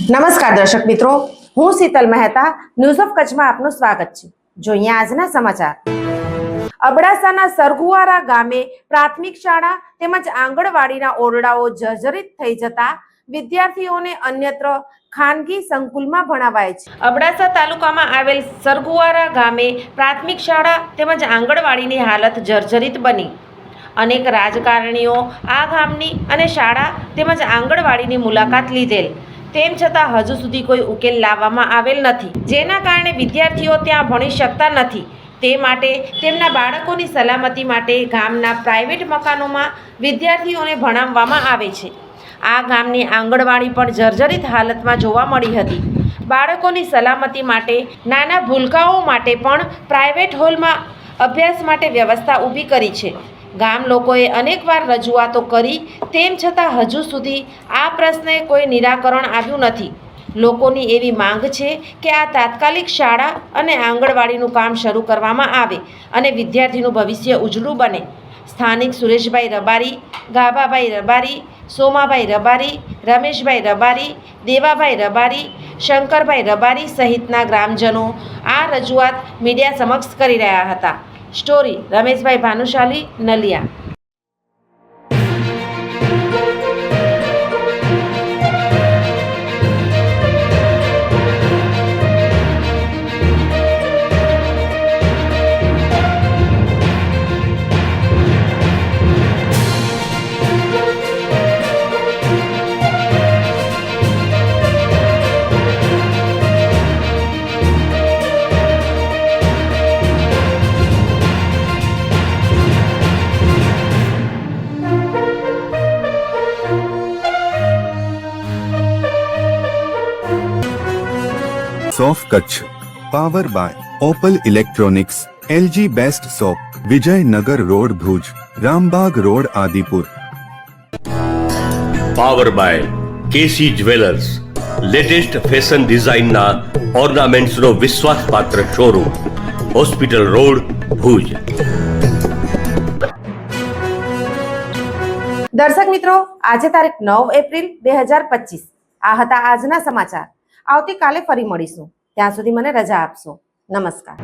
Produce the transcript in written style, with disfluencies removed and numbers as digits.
નમસ્કાર દર્શક મિત્રો, હું શીતલ મહેતા ન્યૂઝ ઓફ કચ્છમાં આપનું સ્વાગત છે। જોઈએ આજના સમાચાર। અબડાસાના સરગુવારા ગામે પ્રાથમિક શાળા તેમજ આંગણવાડીના ઓરડાઓ જર્જરિત થઈ જતા વિદ્યાર્થીઓને અન્યત્ર ખાનગી સંકુલમાં ભણાવાય છે। અબડાસા તાલુકામાં આવેલ સરગુવારા ગામે પ્રાથમિક શાળા તેમજ આંગણવાડીની હાલત જર્જરિત બની। અનેક રાજકારણીઓ આ ગામની અને શાળા તેમજ આંગણવાડીની મુલાકાત લીધેલ, તેમ છતાં હજુ સુધી કોઈ ઉકેલ લાવવામાં આવેલ નથી, જેના કારણે વિદ્યાર્થીઓ ત્યાં ભણી શકતા નથી। તે માટે તેમના બાળકોની સલામતી માટે ગામના પ્રાઇવેટ મકાનોમાં વિદ્યાર્થીઓને ભણાવવામાં આવે છે। આ ગામની આંગણવાડી પણ જર્જરિત હાલતમાં જોવા મળી હતી। બાળકોની સલામતી માટે નાના ભૂલકાઓ માટે પણ પ્રાઇવેટ હોલમાં અભ્યાસ માટે વ્યવસ્થા ઊભી કરી છે। ગામ લોકોએ અનેકવાર રજૂઆતો કરી, તેમ છતાં હજુ સુધી આ પ્રશ્ને કોઈ નિરાકરણ આવ્યું નથી। લોકોની એવી માંગ છે કે આ તાત્કાલિક શાળા અને આંગણવાડીનું કામ શરૂ કરવામાં આવે અને વિદ્યાર્થીનું ભવિષ્ય ઉજળું બને। સ્થાનિક સુરેશભાઈ રબારી, ગાભાભાઈ રબારી, સોમાભાઈ રબારી, રમેશભાઈ રબારી, દેવાભાઈ રબારી, શંકરભાઈ રબારી સહિતના ગ્રામજનો આ રજૂઆત મીડિયા સમક્ષ કરી રહ્યા હતા। સ્ટોરી રમેશભાઈ ભાનુશાલી, નલિયા। सोफ Kutch power by Opal electronics, LG best shop, Vijaynagar road Bhuj, Rambagh road Adipur. Power by KC jewellers, latest fashion design ना ऑर्नामेंट्स नो विश्वास पात्र शोरूम, हॉस्पिटल रोड भुज। દર્શક મિત્રો, આજે તારીખ 9 એપ્રિલ 2025 આ હતા આજના સમાચાર। આવતીકાલે ફરી મળીશું, ત્યાં સુધી મને રજા આપશો। નમસ્કાર।